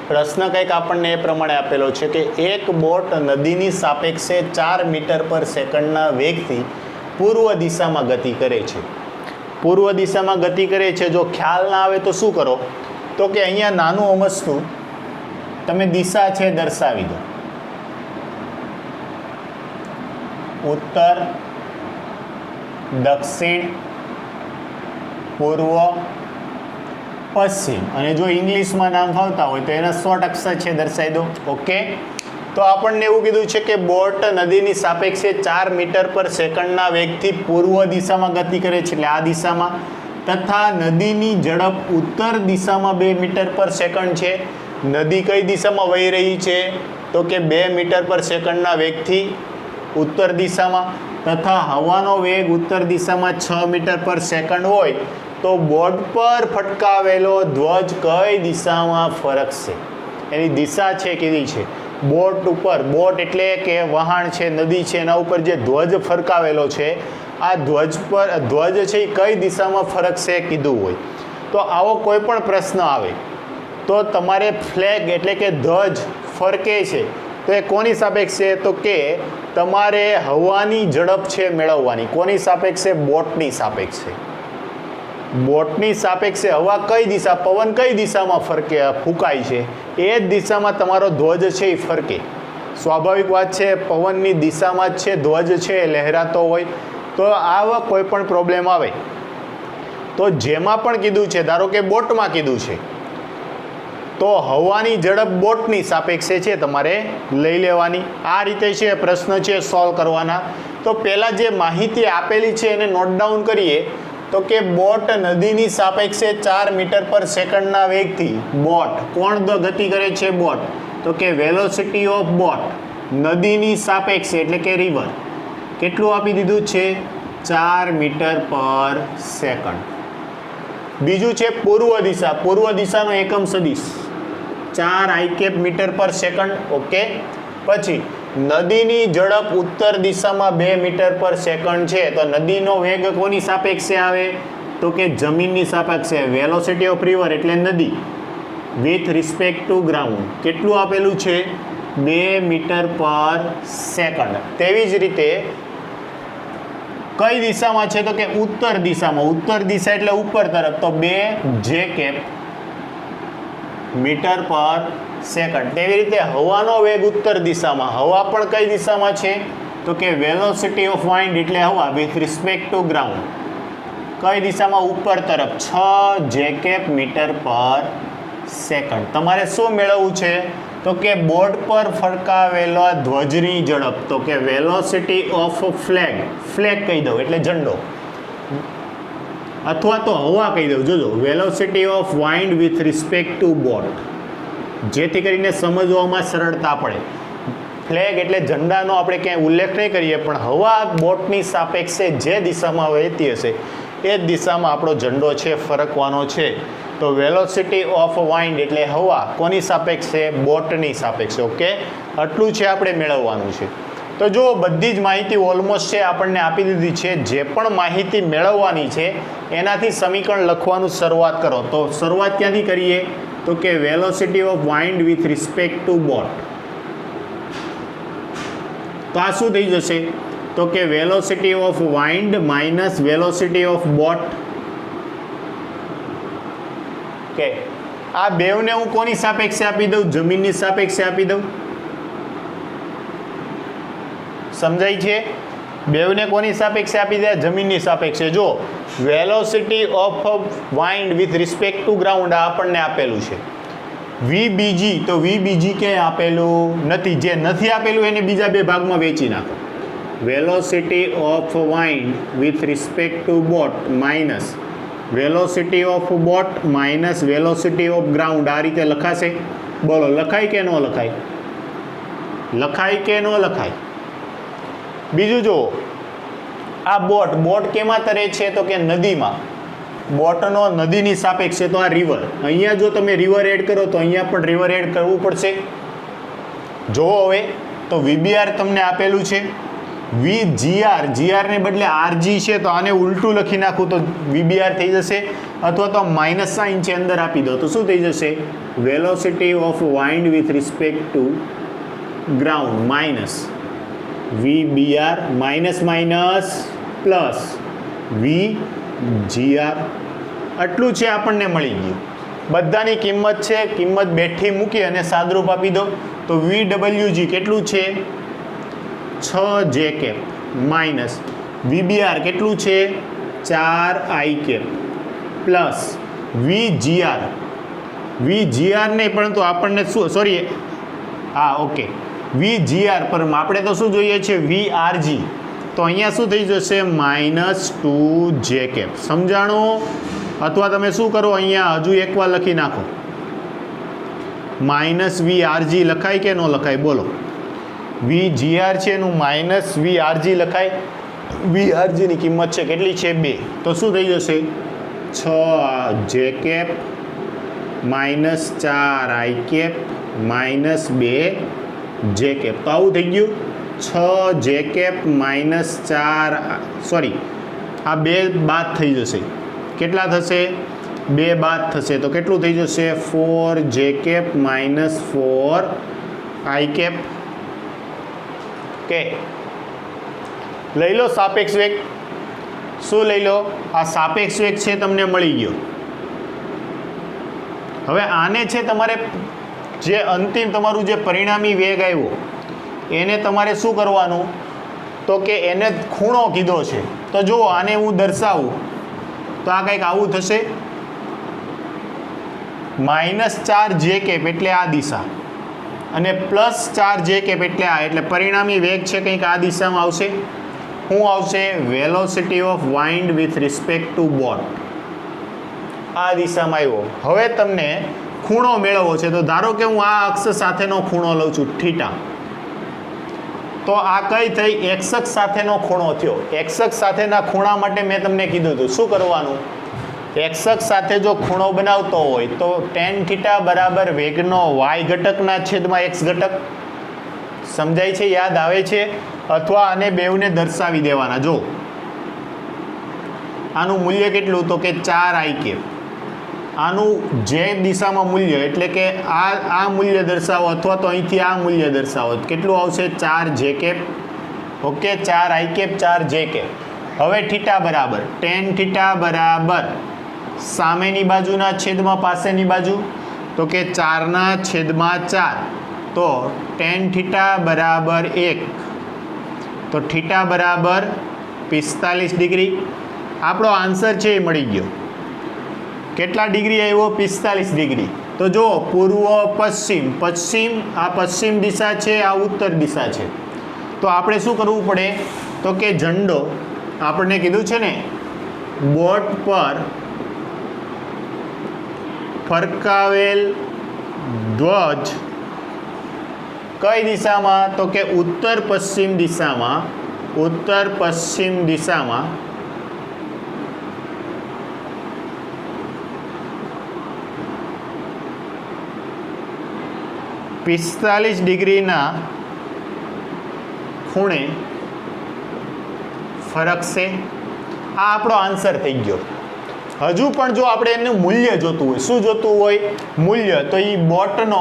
પ્રશ્ન કંઈક આપણને એ પ્રમાણે આપેલો છે કે એક બોટ નદીની સાપેક્ષે 4 મીટર પર સેકન્ડના વેગથી પૂર્વ દિશામાં ગતિ કરે છે. પૂર્વ દિશામાં ગતિ કરે છે. જો ખ્યાલ ના આવે તો શું કરો? તો કે અહીંયા નાનું અમસ્તું તમે દિશા છે દર્શાવી દો. ઉત્તર, દક્ષિણ, પૂર્વ, પશ્ચિમ. અને જો ઇંગ્લિશમાં નામ ફાવતા હોય તો એના શોર્ટ અક્ષર છે દર્શાવી દો. ઓકે, તો આપણને એવું કીધું છે કે બોટ નદીની સાપેક્ષે 4 મીટર પર સેકન્ડના વેગથી પૂર્વ દિશામાં ગતિ કરે છે, એટલે આ દિશામાં, તથા નદીની ઝડપ ઉત્તર દિશામાં 2 મીટર પર સેકન્ડ છે. નદી કઈ દિશામાં વહી રહી છે? તો કે 2 મીટર પર સેકન્ડના વેગથી ઉત્તર દિશામાં, તથા હવાનો વેગ ઉત્તર દિશામાં 6 મીટર પર સેકન્ડ હોય તો બોટ પર ફટકાવેલો ધ્વજ કઈ દિશામાં ફરકશે? એની દિશા છે કીધી છે. બોટ ઉપર, બોટ એટલે કે વહાણ છે, નદી છે, એના ઉપર જે ધ્વજ ફરકાવેલો છે, આ ધ્વજ છે એ કઈ દિશામાં ફરકશે કીધું હોય. તો આવો કોઈ પણ પ્રશ્ન આવે તો તમારે ફ્લેગ એટલે કે ધ્વજ ફરકે છે તો એ કોની સાપેક્ષે? તો કે તમારે હવાની ઝડપ છે મેળવવાની. કોની સાપેક્ષે? બોટની સાપેક્ષે. બોટની સાપેક્ષે હવા કઈ દિશા, પવન કઈ દિશામાં ફૂંકાય છે એ જ દિશામાં તમારો ધ્વજ છે એ ફરકે. સ્વાભાવિક વાત છે, પવનની દિશામાં જ છે ધ્વજ છે એ લહેરાતો હોય. તો આવા કોઈ પણ પ્રોબ્લેમ આવે તો જેમાં પણ કીધું છે, ધારો કે બોટમાં કીધું છે તો હવાની ઝડપ બોટની સાપેક્ષે છે તમારે લઈ લેવાની. આ રીતે છે પ્રશ્ન છે સોલ્વ કરવાના. તો પહેલાં જે માહિતી આપેલી છે એને નોટ ડાઉન કરીએ. તો કે બોટ નદીની સાપેક્ષે 4 મીટર પર સેકન્ડના વેગથી, બોટ કોણ ગતિ કરે છે? બોટ. તો કે વેલોસિટી ઓફ બોટ નદીની સાપેક્ષે એટલે કે રિવર કેટલું આપી દીધું છે? 4 મીટર પર સેકન્ડ. બીજું છે પૂર્વ દિશા. પૂર્વ દિશાનો એકમ સદિશ 4 i મીટર પર સેકન્ડ. ઓકે, પછી નદીની ઝડપ ઉત્તર દિશામાં 2 મીટર પર સેકન્ડ છે તો નદીનો વેગ કોની સાપેક્ષે આવે? તો કે જમીનની સાપેક્ષે. વેલોસિટી ઓફ રિવર એટલે નદી વિથ રિસ્પેક્ટ ટુ ગ્રાઉન્ડ કેટલું આપેલું છે? 2 મીટર પર સેકન્ડ. તેવી જ રીતે કઈ દિશામાં છે? તો કે ઉત્તર દિશામાં. ઉત્તર દિશા એટલે ઉપર તરફ તો 2 j મીટર પર સેકન્ડ. તેવી રીતે હવાનો વેગ ઉત્તર દિશામાં. હવા પણ કઈ દિશામાં છે? તો કે વેલોસિટી ઓફ વાઇન્ડ એટલે હવા વિથ રિસ્પેક્ટ ટુ ગ્રાઉન્ડ કઈ દિશામાં? ઉપર તરફ 6 j મીટર પર સેકન્ડ. તમારે શું મેળવવું છે? તો કે બોર્ડ પર ફરકાવેલો ધ્વજની ઝડપ. તો કે વેલોસિટી ઓફ ફ્લેગ. ફ્લેગ કહી દઉં એટલે ઝંડો, અથવા તો હવા કહી દઉં. જોજો, velocity of wind with respect two boat, જેથી કરીને સમજવામાં સરળતા પડે. ફ્લેગ એટલે ઝંડાનો આપણે ક્યાંય ઉલ્લેખ નહીં કરીએ, પણ હવા બોટની સાપેક્ષે જે દિશામાં વહેતી હશે એ જ દિશામાં આપણો ઝંડો છે ફરકવાનો છે. તો વેલોસિટી ઓફ વાઇન્ડ એટલે હવા કોની સાપેક્ષે? બોટની સાપેક્ષે. ઓકે, આટલું છે આપણે મેળવવાનું છે. તો જો બધી જ માહિતી ઓલમોસ્ટ છે આપણને આપી દીધી છે. જે પણ માહિતી મેળવવાની છે એનાથી સમીકરણ લખવાનું શરૂઆત કરો. તો શરૂઆત ક્યાંથી કરીએ? તો કે velocity of wind with respect two boat. તો આ શું થઈ જશે? તો કે velocity of wind minus velocity of boat. કે આ બેવને હું કોની સાપેક્ષે આપી દઉં? જમીનની સાપેક્ષે આપી દઉં. સમજાય છે? બેવને કોની સાપેક્ષે આપી દે? જમીનની સાપેક્ષે. જો velocity of wind with respect to ground આ આપણને આપેલું છે. વીબીજી, તો વીબીજી ક્યાંય આપેલું નથી. જે નથી આપેલું એને બીજા બે ભાગમાં વેચી નાખો. Velocity of wind with respect two boat minus velocity of boat minus velocity of ground. આ રીતે લખાશે? બોલો, લખાય કે ન લખાય? લખાય કે ન લખાય? બીજું જુઓ, આ બોટ કેમાં તરે છે? તો કે નદીમાં. બોટનો નદીની સાપેક્ષે, તો આ રિવર. અહીંયા જો તમે રિવર એડ કરો તો અહીંયા પણ રિવર એડ કરવું પડશે. જુઓ હવે, તો વીબીઆર તમને આપેલું છે. જીઆર ને બદલે આરજી છે, તો આને ઉલટું લખી નાખું તો વીબીઆર થઈ જશે. અથવા તો માઇનસ સાઇન છે અંદર આપી દો તો શું થઈ જશે? Velocity of wind with respect to ground minus V B R minus minus plus V G R. આટલું છે આપણને મળી ગયું. બધાની કિંમત છે, કિંમત બેઠી મૂકી અને સાદરૂપ આપી દો તો VWG કેટલું છે? 6 જે કેપ માઇનસ વીબીઆર કેટલું છે? 4 આઈ કેપ પ્લસ વીજીઆર નહીં, પરંતુ આપણને શું, સોરી, હા ઓકે, વીજીઆર પર આપણે તો શું જોઈએ છે? VRG. તો અહીંયા શું થઈ જશે? -2 જે કેપ. સમજાણું? અથવા તમે શું કરો, અહીંયા હજુ એકવાર લખી નાખો. -VRG લખાય કે ન લખાય? બોલો. વીજીઆર છે એનું -VRG લખાય. VRGની કિંમત છે કેટલી છે? 2. તો શું થઈ જશે? 6 જે કેપ -4 આઈ કેપ -2 જે કેપ. તો આવું થઈ ગયું. 6 જે કેપ -4, સોરી, આ 2 બાદ થઈ જશે. કેટલા થશે? 2 બાદ થશે તો કેટલું થઈ જશે? 4 જે કેપ -4 આઈ કેપ. કે લઈ લો સાપેક્ષ વેગ. શું લઈ લો? આ સાપેક્ષ વેગ છે, તમને મળી ગયો. હવે આને છે તમારે જે અંતિમ તમારું જે પરિણામી વેગ આવ્યો એને તમારે શું કરવાનું? તો કે એને ખૂણો કીધો છે. તો જુઓ, આને હું દર્શાવું તો આ કંઈક આવું થશે. -4 જે કેપ એટલે આ દિશા અને +4 જે કેપ એટલે આ. એટલે પરિણામી વેગ છે કંઈક આ દિશામાં આવશે. શું આવશે? Velocity of wind with respect two boat. આ દિશામાં આવ્યો. હવે તમને ખૂણો મેળવવો છે. તો ધારો કે હું આ અક્ષ સાથેનો ખૂણો લઉં છું θ. તો આ કઈ થઈ? એક્સ અક્ષ સાથેનો ખૂણો થયો. એક્સ અક્ષ સાથેના ખૂણા માટે મેં તમને કીધું હતું શું કરવાનું? એક્સ અક્ષ સાથે જો ખૂણો બનાવતો હોય તો tan θ બરાબર વેગનો y ઘટકના છેદમાં x ઘટક. સમજાય છે? યાદ આવે છે? અથવા આને બેવને દર્શાવી દેવાના. જો આનું મૂલ્ય કેટલું? તો કે 4 આઈ કેપ. આનું જે દિશામાં મૂલ્ય એટલે કે આ મૂલ્ય દર્શાવો અથવા તો અહીંથી આ મૂલ્ય દર્શાવો. કેટલું આવશે? 4 જે કેપ. ઓકે, 4 આઈ કેપ 4 જે કેપ. હવે θ બરાબર tan θ બરાબર સામેની બાજુના છેદમાં પાસેની બાજુ. તો કે 4/4. તો tan θ બરાબર 1. તો θ બરાબર 45 ડિગ્રી. આપણો આન્સર છે એ મળી ગયો. કેટલા ડિગ્રી આવ્યો? 45 ડિગ્રી. તો જો પૂર્વ પશ્ચિમ, આ પશ્ચિમ દિશા છે, આ ઉત્તર દિશા છે. તો આપણે શું કરવું પડે? તો કે ઝંડો આપણને કીધું છે ને, બોટ પર ફરકાવેલ ધ્વજ કઈ દિશામાં? તો કે ઉત્તર પશ્ચિમ દિશામાં. ઉત્તર પશ્ચિમ દિશામાં 45 ડિગ્રીના ખૂણે ફરકશે. આ આપણો આન્સર થઈ ગયો. હજુ પણ જો આપણે એનું મૂલ્ય જોતું હોય, શું જોતું હોય? મૂલ્ય. તો એ બોટનો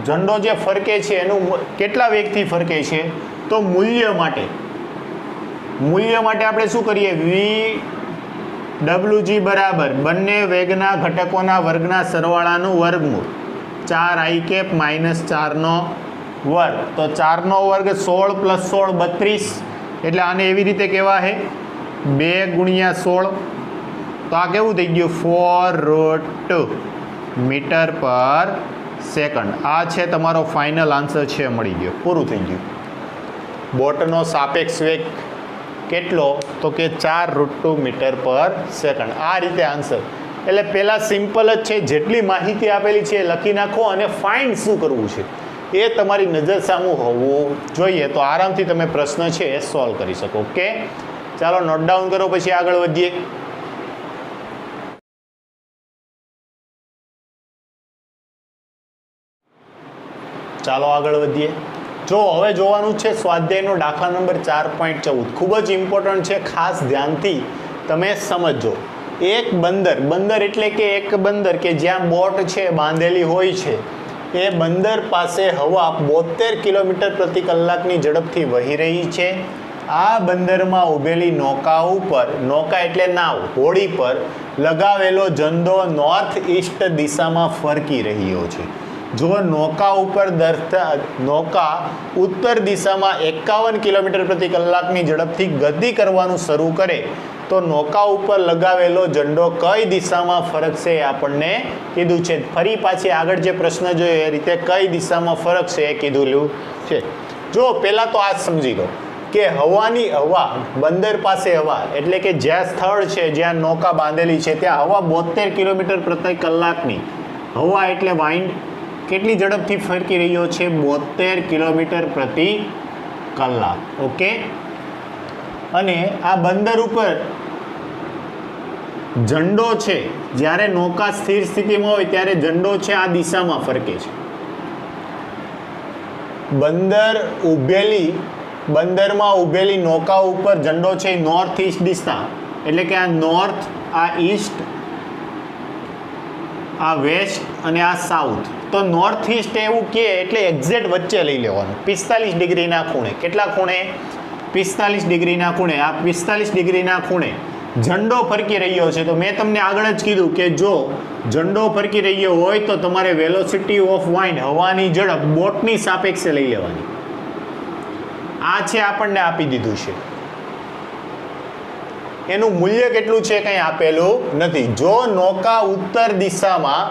ઝંડો જે ફરકે છે એનું કેટલા વેગથી ફરકે છે? તો મૂલ્ય માટે આપણે શું કરીએ? VWG બરાબર બંને વેગના ઘટકોના વર્ગના સરવાળાનું વર્ગમૂળ. 4 આઈ કેપ -4 નો વર્ગ. તો 4 નો વર્ગ 16 + 16 32. એટલે આને એવી રીતે કહેવાય 2 × 16, તો આ કેવું થઈ ગયું 4√2 મીટર પર સેકન્ડ. આ છે તમારો ફાઇનલ આન્સર છે, મળી ગયો, પૂરું થઈ ગયું. બોટનો સાપેક્ષ વેગ કેટલો? તો કે 4√2 મીટર પર સેકન્ડ. આ રીતે આન્સર. એટલે પહેલાં સિમ્પલ જ છે, જેટલી માહિતી આપેલી છે એ લખી નાખો અને ફાઇન્ડ શું કરવું છે એ તમારી નજર સામું હોવું જોઈએ, તો આરામથી તમે પ્રશ્ન છે એ સોલ્વ કરી શકો. ઓકે, ચાલો નોટ ડાઉન કરો, પછી આગળ વધીએ. ચાલો આગળ વધીએ. જો હવે જોવાનું છે સ્વાધ્યાયનો દાખલા નંબર 4.14. ખૂબ જ ઇમ્પોર્ટન્ટ છે, ખાસ ધ્યાનથી તમે સમજો. એક બંદર, બંદર એટલે કે એક બંદર કે જ્યાં બોટ છે બાંધેલી હોય છે, એ બંદર પાસે હવા 72 કિલોમીટર પ્રતિ કલાકની ઝડપથી વહી રહી છે. આ બંદરમાં ઊભેલી નૌકા ઉપર, નૌકા એટલે નાવ, હોડી પર લગાવેલો ઝંડો નોર્થ ઈસ્ટ દિશામાં ફરકી રહ્યો છે. જો નૌકા ઉપર નૌકા ઉત્તર દિશામાં 51 કિલોમીટર પ્રતિ કલાકની ઝડપથી ગતિ કરવાનું શરૂ કરે તો નૌકા ઉપર લગાવેલો ઝંડો કઈ દિશામાં ફરકશે એ આપણને કીધું છે. ફરી પાછી આગળ જે પ્રશ્ન જોયો એ રીતે કઈ દિશામાં ફરકશે એ કીધું છે. જો પહેલાં તો આ સમજી લો કે હવાની હવા, બંદર પાસે હવા એટલે કે જ્યાં સ્થળ છે જ્યાં નૌકા બાંધેલી છે ત્યાં હવા 72 કિલોમીટર પ્રતિ કલાકની, હવા એટલે વાઇન્ડ, કેટલી ઝડપથી ફરકી રહ્યો છે? 72 કિલોમીટર પ્રતિ કલાક. ઓકે, અને આ બંદર ઉપર ઝંડો છે, જ્યારે નૌકા સ્થિર સ્થિતિમાં હોય ત્યારે ઝંડો છે આ દિશામાં ફરકે છે. બંદરમાં ઊભેલી નૌકા ઉપર ઝંડો છે નોર્થ ઈસ્ટ દિશા, એટલે કે આ નોર્થ, આ ઈસ્ટ, આ વેસ્ટ અને આ સાઉથ. તો નોર્થ ઈસ્ટ એવું કે એટલે એક્ઝેક્ટ વચ્ચે લઈ લેવાનું, 45 ડિગ્રીના ખૂણે. કેટલા ખૂણે? 45 ડિગ્રીના ખૂણે. આ 45 ડિગ્રીના ખૂણે ઝંડો ફરકી રહ્યો છે. તો મેં તમને આગળ જ કીધું કે જો ઝંડો ફરકી રહ્યો હોય તો તમારે વેલોસિટી ઓફ વાઇન્ડ, હવાની ઝડપ બોટની સાપેક્ષે લઈ લેવાની. આ છે આપણને આપી દીધું છે, એનું મૂલ્ય કેટલું છે કંઈ આપેલું નથી. જો નૌકા ઉત્તર દિશામાં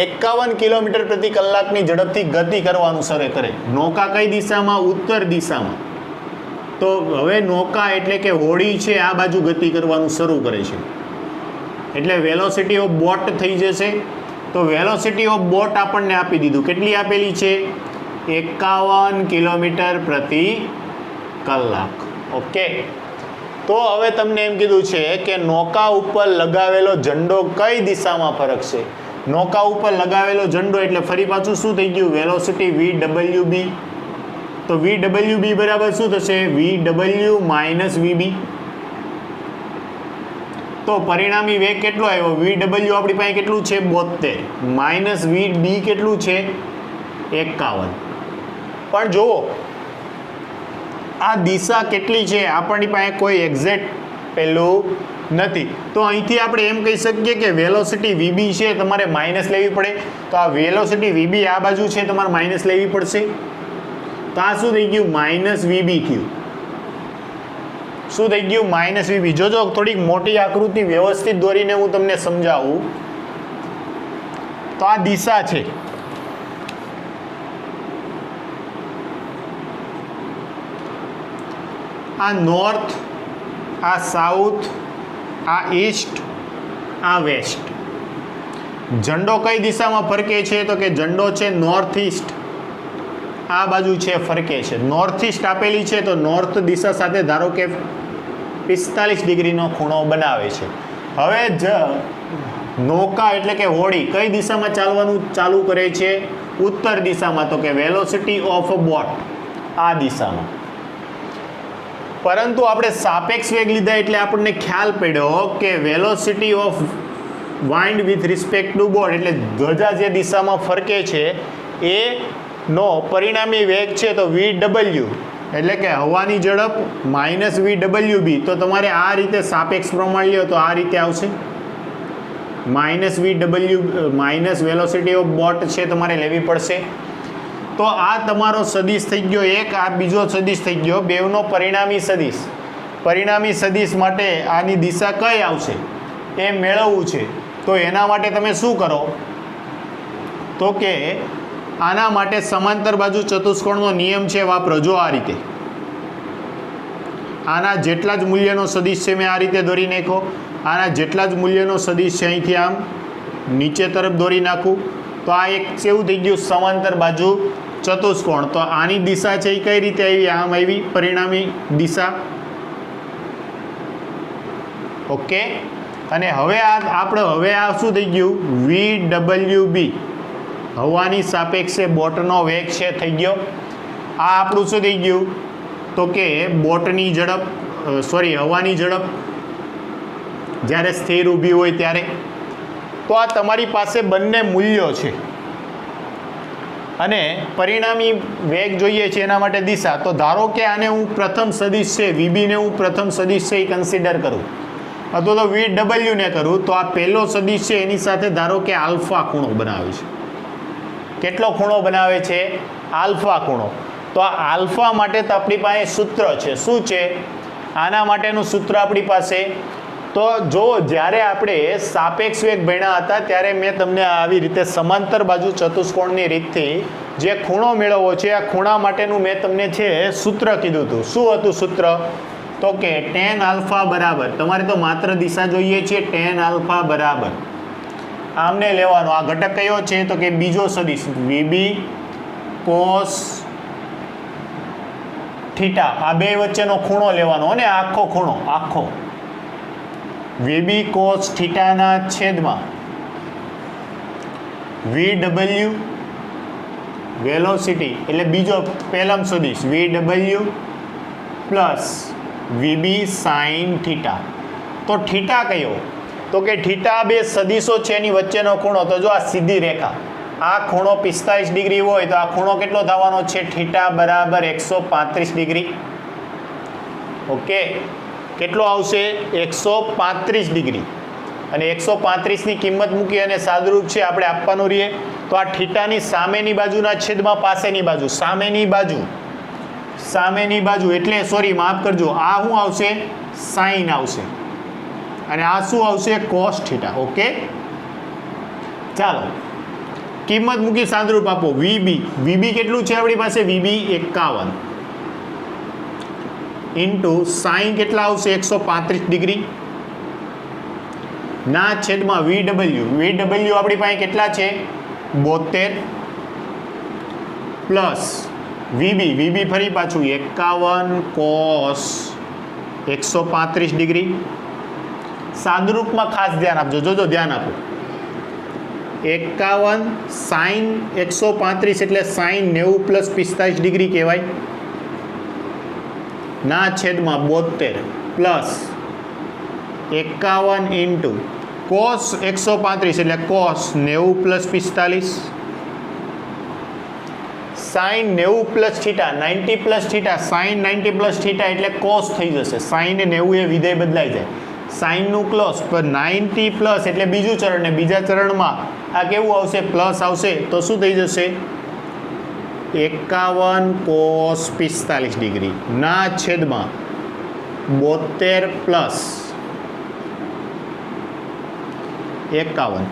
51 કિલોમીટર પ્રતિ કલાકની ઝડપથી ગતિ કરવાનું શરૂ કરે, નૌકા કઈ દિશામાં? ઉત્તર દિશામાં. તો હવે નૌકા એટલે કે હોડી છે આ બાજુ ગતિ કરવાનું શરૂ કરે છે, એટલે વેલોસિટી ઓફ બોટ થઈ જશે. તો વેલોસિટી ઓફ બોટ આપણને આપી દીધું, કેટલી આપેલી છે? 51 કિલોમીટર પ્રતિ કલાક. ઓકે, તો હવે તમને એમ કીધું છે કે નૌકા ઉપર લગાવેલો ઝંડો કઈ દિશામાં ફરકશે? નૌકા ઉપર લગાવેલો ઝંડો એટલે ફરી પાછું શું થઈ ગયું? Velocity VWB. તો VWB બરાબર શું થશે? VW minus VB. તો પરિણામી વેગ કેટલો આવ્યો? VW આપણી પાસે કેટલું છે? 72 માઇનસ VB કેટલું છે? 51. પણ જુઓ આ દિશા કેટલી છે આપણી પાસે કોઈ એક્ઝેક્ટ પેલું નથી. તો અહીંથી આપણે એમ કહી શકીએ કે વેલોસિટી VB છે તમારે માઇનસ લેવી પડે. તો આ વેલોસિટી VB આ બાજુ છે તમારે માઇનસ લેવી પડશે. તો આ શું થઈ ગયું? માઇનસ VB થયું. શું થઈ ગયું? Minus VB. જોજો થોડીક મોટી આકૃતિ વ્યવસ્થિત દોરીને હું તમને સમજાવું. તો આ દિશા છે, આ નોર્થ, આ સાઉથ, આ ઈસ્ટ, આ વેસ્ટ. ઝંડો કઈ દિશામાં ફરકે છે? તો કે ઝંડો છે નોર્થ ઈસ્ટ, આ બાજુ છે ફરકે છે. નોર્થ ઈસ્ટ આપેલી છે તો નોર્થ દિશા સાથે ધારો કે 45 ડિગ્રીનો ખૂણો બનાવે છે. હવે નૌકા એટલે કે હોડી કઈ દિશામાં ચાલવાનું ચાલુ કરે છે? ઉત્તર દિશામાં. તો કે વેલોસિટી ઓફ બોટ આ દિશામાં. પરંતુ આપણે સાપેક્ષ વેગ લીધા એટલે આપણને ખ્યાલ પડ્યો કે velocity of wind with respect two boat એટલે ધ્વજા જે દિશામાં ફરકે છે એ નો પરિણામી વેગ છે તો VW એટલે કે હવાની ઝડપ માઇનસ VWB. તો તમારે આ રીતે સાપેક્ષ પ્રમાણ લ્યો તો આ રીતે આવશે. Minus VW minus velocity of boat છે તમારે લેવી પડશે. તો આ તમારો સદિશ થઈ ગયો એક, આ બીજો સદિશ થઈ ગયો, બેવનો પરિણામી સદિશ. પરિણામી સદિશ માટે આની દિશા કઈ આવશે એ મેળવવું છે. તો એના માટે તમે શું કરો તો કે આના માટે સમાંતર બાજુ ચતુષ્કોણનો નિયમ છે વાપરો. જો આ રીતે આના જેટલા જ મૂલ્યનો સદિશ છે મેં આ રીતે દોરી નાખ્યો. આના જેટલા જ મૂલ્યનો સદિશ છે અહીંથી આમ નીચે તરફ દોરી નાખું તો આ એક કેવું થઈ ગયું સમાંતર બાજુ ચતુષ્કોણ. તો આની દિશા છે એ કઈ રીતે આવી આમ આવી પરિણામી દિશા. ઓકે અને હવે આ શું થઈ ગયું VWB હવાની સાપેક્ષે બોટનો વેગ છે થઈ ગયો. આ આપણું શું થઈ ગયું તો કે બોટની ઝડપ હવાની ઝડપ જ્યારે સ્થિર ઊભી હોય ત્યારે. તો આ તમારી પાસે બંને મૂલ્યો છે અને પરિણામી વેગ જોઈએ છે એના માટે દિશા. તો ધારો કે આને હું પ્રથમ સદિશ છે VB ને હું પ્રથમ સદિશ છે એ કન્સિડર કરું અથવા તો VW ને કરું તો આ પહેલો સદિશ છે એની સાથે ધારો કે આલ્ફા ખૂણો બનાવે છે. કેટલો ખૂણો બનાવે છે આલ્ફા ખૂણો. તો આ આલ્ફા માટે તો આપણી પાસે સૂત્ર છે. શું છે આના માટેનું સૂત્ર આપણી પાસે? તો જો જ્યારે આપણે સાપેક્ષ વેગ ભણ્યા હતા ત્યારે મેં તમને આવી રીતે સમાંતર બાજુ ચતુષ્કોણની રીતથી જે ખૂણો મેળવવો છે આ ખૂણા માટેનું મેં તમને છે સૂત્ર કીધું હતું. શું હતું સૂત્ર? તો કે tan આલ્ફા બરાબર તમારે તો માત્ર દિશા જોઈએ છે tan આલ્ફા બરાબર આમને લેવાનો. આ ઘટક કયો છે તો કે બીજો સદિશ VB cos થીટા. આ બે વચ્ચેનો ખૂણો લેવાનો અને આખો ખૂણો આખો VB cos થીટાના છેદમાં VW વેલોસિટી એટલે બીજો પહેલમ સદિશ VW plus VB sin theta. તો થીટા કયો તો કે થીટા બે સદિશો છે એની વચ્ચેનો ખૂણો. તો જો આ સીધી રેખા આ ખૂણો 45 ડિગ્રી હોય તો આ ખૂણો કેટલો થવાનો છે થીટા બરાબર 135 ડિગ્રી. ઓકે કેટલો આવશે 135 ડિગ્રી અને 135ની કિંમત મૂકી અને સાદુરૂપ છે આપણે આપવાનું રહીએ. તો આ થીટાની સામેની બાજુના છેદમાં પાસેની બાજુ સામેની બાજુ એટલે સોરી માફ કરજો આ શું આવશે સાઇન આવશે અને આ શું આવશે કોસ થીટા. ઓકે ચાલો કિંમત મૂકી સાદુરૂપ આપો. VB કેટલું છે આપણી પાસે VB 51 ઇન્ટુ સાઇન કેટલા આવશે 135 ડિગ્રી ના છેદમાં VW આપણી પાસે કેટલા છે 72 પ્લસ VB ફરી પાછું 51 કોસ 135 ડિગ્રી. સાદુરૂપમાં ખાસ ધ્યાન આપજો. જોજો ધ્યાન આપો 51 સાઇન 135 એટલે સાઇન 90 પ્લસ 45 ડિગ્રી કહેવાય ના છેદમાં 72 પ્લસ 51 ઇન્ટુ કોસ 135 એટલે cos 90 plus 45 sine 90 plus theta 90 plus theta sine 90 plus theta એટલે કોસ થઈ જશે. સાઇન 90 એ વિધેય બદલાઈ જાય સાઇનનું ક્લોસ પર 90 પ્લસ એટલે બીજું ચરણ ને બીજા ચરણમાં આ કેવું આવશે પ્લસ આવશે. તો શું થઈ જશે 51 કોસ 45 ડિગ્રી ના છેદમાં 72 પ્લસ 51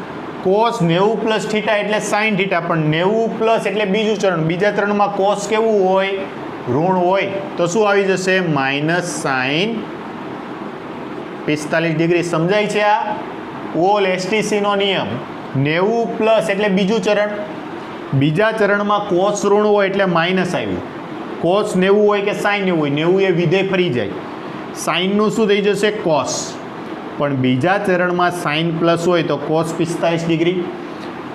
કોસ 90 પ્લસ થીટા એટલે સાઇન થીટા પણ 90 પ્લસ એટલે બીજું ચરણ બીજા ચરણમાં કોસ કેવું હોય ઋણ હોય તો શું આવી જશે માઇનસ સાઇન 45 ડિગ્રી. સમજાય છે આ ઓલ STCનો નિયમ 90 પ્લસ એટલે બીજું ચરણ બીજા ચરણમાં કોસ ઋણ હોય એટલે માઇનસ આવ્યું. કોસ 90 હોય કે સાઇન 90 હોય 90 એ વિધેય ફરી જાય સાઇનનું શું થઈ જશે કોસ પણ બીજા ચરણમાં સાઇન પ્લસ હોય તો કોસ 45 ડિગ્રી.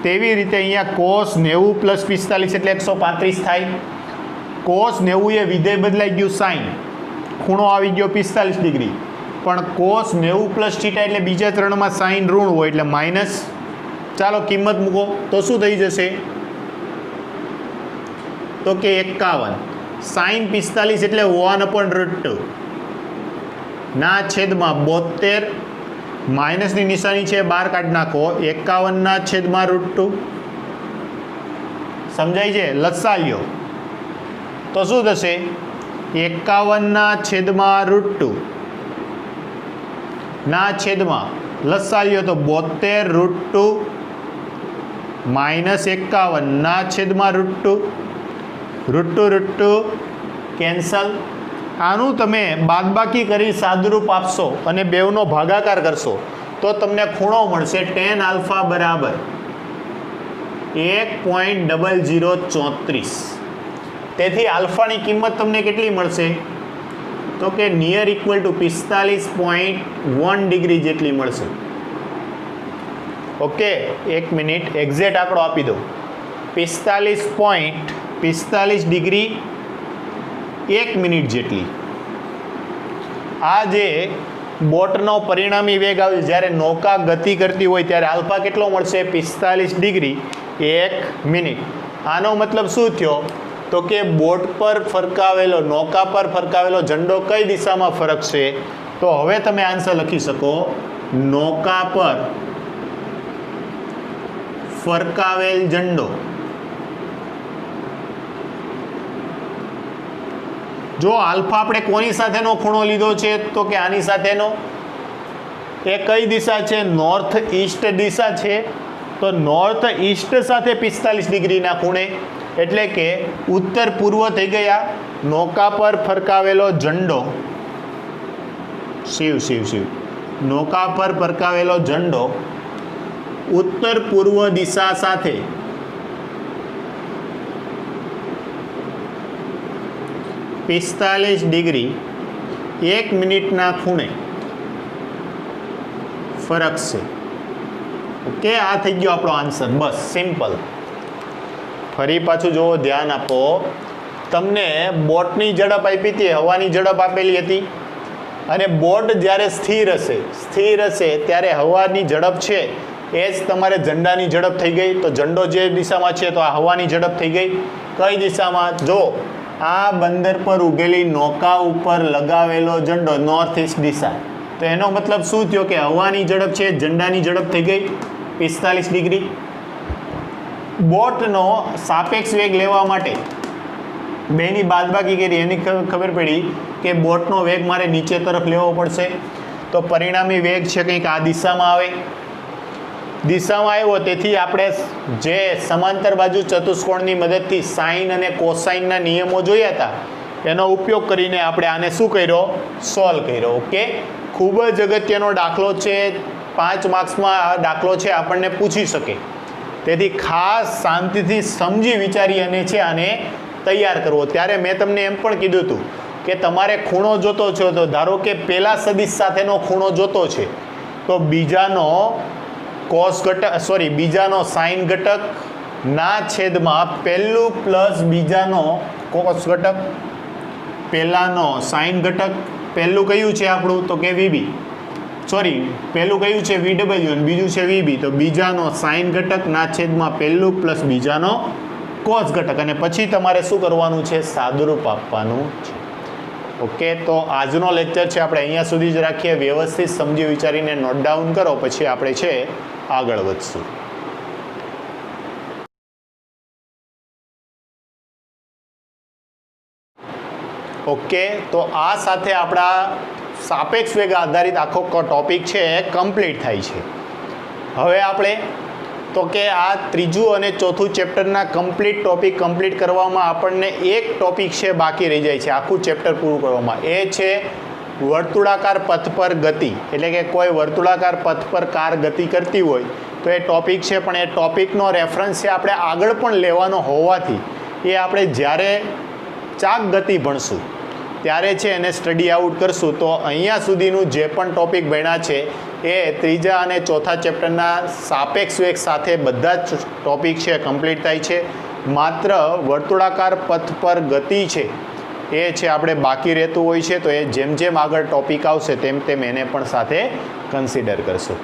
તેવી રીતે અહીંયા કોસ 90 પ્લસ 45 એટલે 135 થાય. કોસ 90 એ વિધેય બદલાઈ ગયું સાઇન ખૂણો આવી ગયો 45 ડિગ્રી પણ કોસ 90 પ્લસ થીટા એટલે બીજા ચરણમાં સાઇન ઋણ હોય એટલે માઇનસ. ચાલો કિંમત મૂકો તો શું થઈ જશે તો કે 51 સાઇન 45 એટલે 1/√2 ના છેદમાં 72 માઇનસની નિશાની છે બહાર કાઢી નાખો 51 ના છેદમાં √2 સમજાય છે લસા લ્યો તો શું થશે 51 ના છેદમાં √2 ના છેદમાં લસા લ્યો તો 72√2 -51 ના છેદમાં √2 કેન્સલ. આનું તમે બાદબાકી કરી સાદુરૂપ આપશો અને બેવનો ભાગાકાર કરશો તો તમને ખૂણો મળશે tan આલ્ફા બરાબર 1.0034. તેથી આલ્ફાની કિંમત તમને કેટલી મળશે તો કે નિયર ઇક્વલ ટુ 45.1 ડિગ્રી જેટલી મળશે. ઓકે, 1 મિનિટ એક્ઝેક્ટ આંકડો આપી દો. 45.45 ડિગ્રી 1 મિનિટ જેટલી. આ જે બોટનો પરિણામી વેગ આવે જ્યારે નૌકા ગતિ કરતી હોય ત્યારે આલ્ફા કેટલો મળશે 45 ડિગ્રી 1 મિનિટ. આનો મતલબ શું થયો તો કે બોટ પર ફરકાવેલો નૌકા પર ફરકાવેલો ઝંડો કઈ દિશામાં ફરકશે તો હવે તમે આન્સર લખી શકો નૌકા પર ફરકાવેલ ઝંડો. જો આલ્ફા આપણે કોની સાથેનો ખૂણો લીધો છે તો કે આની સાથેનો. એ કઈ દિશા છે નોર્થ ઈસ્ટ દિશા છે તો નોર્થ ઈસ્ટ સાથે 45 ડિગ્રીના ખૂણે એટલે કે ઉત્તર પૂર્વ થઈ ગયા. નૌકા પર ફરકાવેલો ઝંડો શિવ નૌકા પર ફરકાવેલો ઝંડો ઉત્તર પૂર્વ દિશા સાથે 45 ડિગ્રી 1 મિનિટના ખૂણે ફરકશે. ઓકે, આ થઈ ગયો આપણો આન્સર. બસ સિમ્પલ. ફરી પાછું જો ધ્યાન આપો, તમને બોટની ઝડપ આપી હતી, હવાની ઝડપ આપેલી હતી અને બોટ જ્યારે સ્થિર હશે ત્યારે હવાની ઝડપ છે એ જ તમારે ઝંડાની ઝડપ થઈ ગઈ. તો ઝંડો જે દિશામાં છે તો આ હવાની ઝડપ થઈ ગઈ. કઈ દિશામાં? જો આ બંદર પર ઉભેલી નૌકા ઉપર લગાવેલો ઝંડો નોર્થ ઈસ્ટ દિશા, તો એનો મતલબ શું થયો કે હવાની ઝડપ છે ઝંડાની ઝડપ થઈ ગઈ 45 ડિગ્રી. બોટનો સાપેક્ષ વેગ લેવા માટે બેની બાદબાકી કરી એની ખબર પડી કે બોટનો વેગ મારે નીચે તરફ લેવો પડશે. તો પરિણામી વેગ છે કંઈક આ દિશામાં આવ્યો. તેથી આપણે જે સમાંતર બાજુ ચતુષ્કોણની મદદથી સાઇન અને કોસાઇનના નિયમો જોયા હતા એનો ઉપયોગ કરીને આપણે આને શું કર્યો સોલ્વ કર્યો. ઓકે, ખૂબ જ અગત્યનો દાખલો છે. 5 માર્ક્સમાં આ દાખલો છે આપણને પૂછી શકે. તેથી ખાસ શાંતિથી સમજી વિચારી અને છે આને તૈયાર કરવો. ત્યારે મેં તમને એમ પણ કીધું હતું કે તમારે ખૂણો જોતો છો તો ધારો કે પહેલા સદિશ સાથેનો ખૂણો જોતો છે તો બીજાનો બીજાનો સાઇન ઘટક ના છેદમાં પહેલું પ્લસ બીજાનો કોસ ઘટક. પહેલાનો સાઇન ઘટક, પહેલું કયું છે આપણું તો કે પહેલું કયું છે VW અને બીજું છે VB. તો બીજાનો સાઇન ઘટક ના છેદમાં પહેલું પ્લસ બીજાનો કોસ ઘટક અને પછી તમારે શું કરવાનું છે સાદુરૂપ આપવાનું છે. ઓકે, તો આજનો લેક્ચર છે આપણે અહીંયા સુધી જ રાખીએ. વ્યવસ્થિત સમજી વિચારીને નોટ ડાઉન કરો, પછી આપણે છે આગળ વધશું. ઓકે, તો આ સાથે આપણા સાપેક્ષ વેગ આધારિત આખો ટોપિક છે એ કમ્પ્લીટ થાય છે. હવે આપણે તો કે આ ત્રીજું અને ચોથું ચેપ્ટરના ટોપિક કમ્પ્લીટ કરવામાં આપણને એક ટોપિક છે બાકી રહી જાય છે આખું ચેપ્ટર પૂરું કરવામાં. એ છે વર્તુળાકાર પથ પર ગતિ. એટલે કે કોઈ વર્તુળાકાર પથ પર કાર ગતિ કરતી હોય તો એ ટોપિક છે, પણ એ ટોપિકનો રેફરન્સ છે આપણે આગળ પણ લેવાનો હોવાથી એ આપણે જ્યારે ચાક ગતિ ભણશું ત્યારે છે એને સ્ટડી આઉટ કરશું. તો અહીંયા સુધીનું જે પણ ટોપિક ભણ્યા છે એ ત્રીજા અને ચોથા ચેપ્ટરના સાપેક્ષ વેગ સાથે બધા જ ટોપિક છે કમ્પ્લીટ થાય છે. માત્ર વર્તુળાકાર પથ પર ગતિ છે એ છે આપણે બાકી રહેતું હોય છે. તો એ જેમ જેમ આગળ ટોપિક આવશે તેમ તેમ એને પણ સાથે કન્સિડર કરશું.